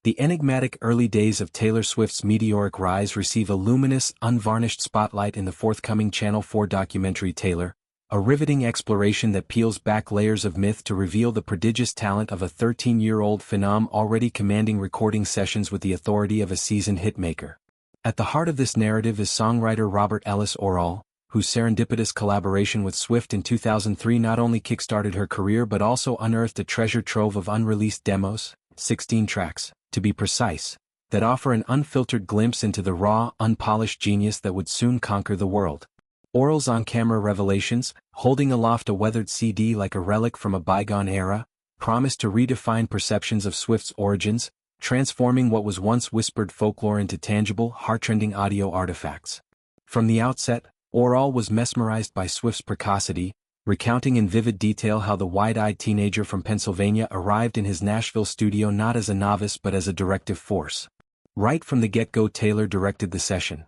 The enigmatic early days of Taylor Swift's meteoric rise receive a luminous, unvarnished spotlight in the forthcoming Channel 4 documentary Taylor, a riveting exploration that peels back layers of myth to reveal the prodigious talent of a 13-year-old phenom already commanding recording sessions with the authority of a seasoned hitmaker. At the heart of this narrative is songwriter Robert Ellis Orrall, whose serendipitous collaboration with Swift in 2003 not only kickstarted her career but also unearthed a treasure trove of unreleased demos, 16 tracks, to be precise, that offer an unfiltered glimpse into the raw, unpolished genius that would soon conquer the world. Orrall's on-camera revelations, holding aloft a weathered CD like a relic from a bygone era, promise to redefine perceptions of Swift's origins, transforming what was once whispered folklore into tangible, heart-rending audio artifacts. From the outset, Orrall was mesmerized by Swift's precocity, recounting in vivid detail how the wide-eyed teenager from Pennsylvania arrived in his Nashville studio not as a novice but as a directive force. Right from the get-go, Taylor directed the session.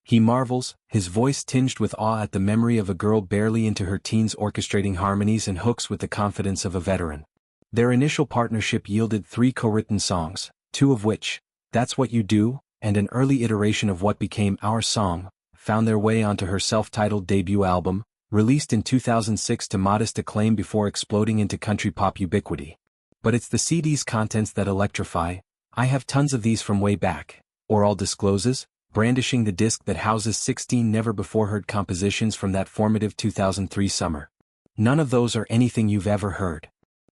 He marvels, his voice tinged with awe at the memory of a girl barely into her teens orchestrating harmonies and hooks with the confidence of a veteran. Their initial partnership yielded 3 co-written songs, 2 of which, That's What You Do, and an early iteration of what became Our Song, found their way onto her self-titled debut album, released in 2006 to modest acclaim before exploding into country pop ubiquity. But it's the CD's contents that electrify. I have tons of these from way back, Orrall discloses, brandishing the disc that houses 16 never-before-heard compositions from that formative 2003 summer. None of those are anything you've ever heard.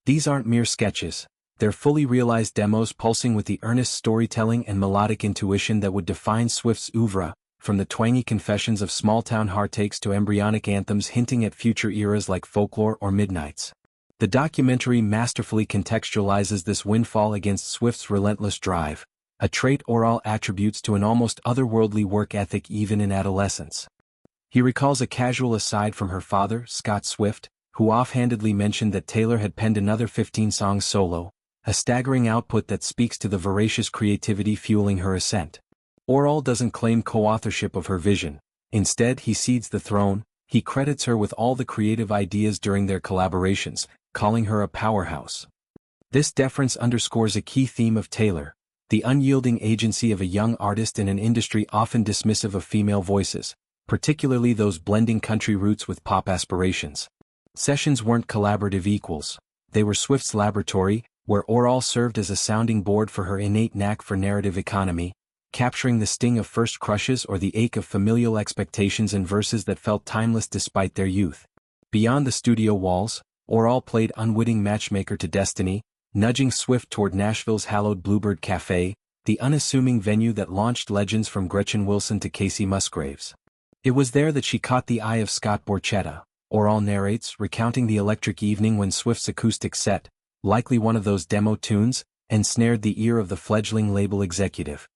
These aren't mere sketches, they're fully realized demos pulsing with the earnest storytelling and melodic intuition that would define Swift's oeuvre, from the twangy confessions of small-town heartaches to embryonic anthems hinting at future eras like Folklore or Midnights. The documentary masterfully contextualizes this windfall against Swift's relentless drive, a trait Orrall attributes to an almost otherworldly work ethic even in adolescence. He recalls a casual aside from her father, Scott Swift, who offhandedly mentioned that Taylor had penned another 15 songs solo, a staggering output that speaks to the voracious creativity fueling her ascent. Orrall doesn't claim co-authorship of her vision. Instead, he cedes the throne. He credits her with all the creative ideas during their collaborations, calling her a powerhouse. This deference underscores a key theme of Taylor, the unyielding agency of a young artist in an industry often dismissive of female voices, particularly those blending country roots with pop aspirations. Sessions weren't collaborative equals. They were Swift's laboratory, where Orrall served as a sounding board for her innate knack for narrative economy, capturing the sting of first crushes or the ache of familial expectations in verses that felt timeless despite their youth. Beyond the studio walls, Orrall played unwitting matchmaker to destiny, nudging Swift toward Nashville's hallowed Bluebird Cafe, the unassuming venue that launched legends from Gretchen Wilson to Casey Musgraves. It was there that she caught the eye of Scott Borchetta, Orrall narrates, recounting the electric evening when Swift's acoustic set, likely one of those demo tunes, ensnared the ear of the fledgling label executive.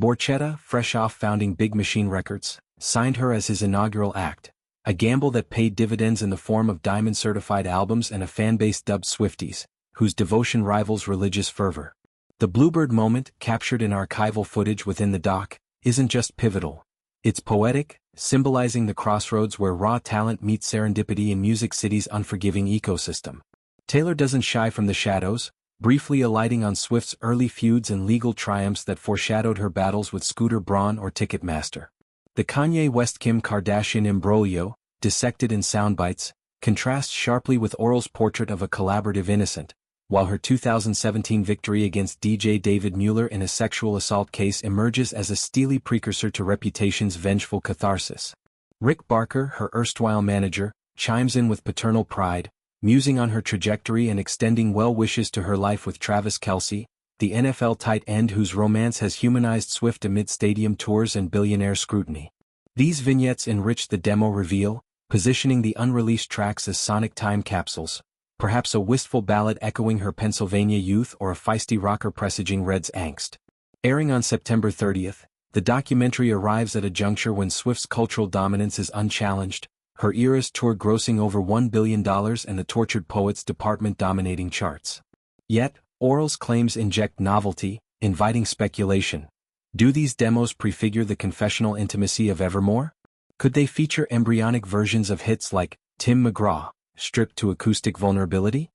Borchetta, fresh off founding Big Machine Records, signed her as his inaugural act, a gamble that paid dividends in the form of diamond-certified albums and a fanbase dubbed Swifties, whose devotion rivals religious fervor. The Bluebird moment, captured in archival footage within the doc, isn't just pivotal. It's poetic, symbolizing the crossroads where raw talent meets serendipity in Music City's unforgiving ecosystem. Taylor doesn't shy from the shadows, briefly alighting on Swift's early feuds and legal triumphs that foreshadowed her battles with Scooter Braun or Ticketmaster. The Kanye West-Kim Kardashian imbroglio, dissected in soundbites, contrasts sharply with Orrall's portrait of a collaborative innocent, while her 2017 victory against DJ David Mueller in a sexual assault case emerges as a steely precursor to Reputation's vengeful catharsis. Rick Barker, her erstwhile manager, chimes in with paternal pride, musing on her trajectory and extending well wishes to her life with Travis Kelce, the NFL tight end whose romance has humanized Swift amid stadium tours and billionaire scrutiny. These vignettes enrich the demo reveal, positioning the unreleased tracks as sonic time capsules, perhaps a wistful ballad echoing her Pennsylvania youth or a feisty rocker presaging Red's angst. Airing on September 30th, the documentary arrives at a juncture when Swift's cultural dominance is unchallenged, her Eras tour grossing over $1 billion and the Tortured Poets department dominating charts. Yet, Orrall's claims inject novelty, inviting speculation. Do these demos prefigure the confessional intimacy of Evermore? Could they feature embryonic versions of hits like Tim McGraw, stripped to acoustic vulnerability?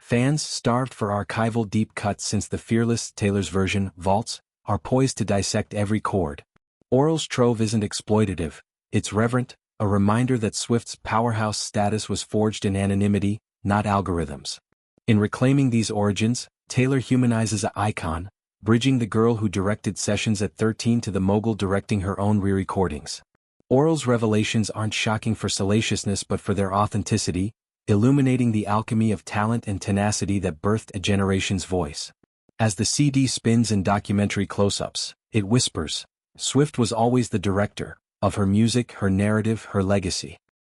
Fans, starved for archival deep cuts since the fearless Taylor's version, Vaults, are poised to dissect every chord. Oral's trove isn't exploitative, it's reverent, a reminder that Swift's powerhouse status was forged in anonymity, not algorithms. In reclaiming these origins, Taylor humanizes an icon, bridging the girl who directed sessions at 13 to the mogul directing her own re-recordings. Oral's revelations aren't shocking for salaciousness but for their authenticity, illuminating the alchemy of talent and tenacity that birthed a generation's voice. As the CD spins in documentary close-ups, it whispers, Swift was always the director of her music, her narrative, her legacy.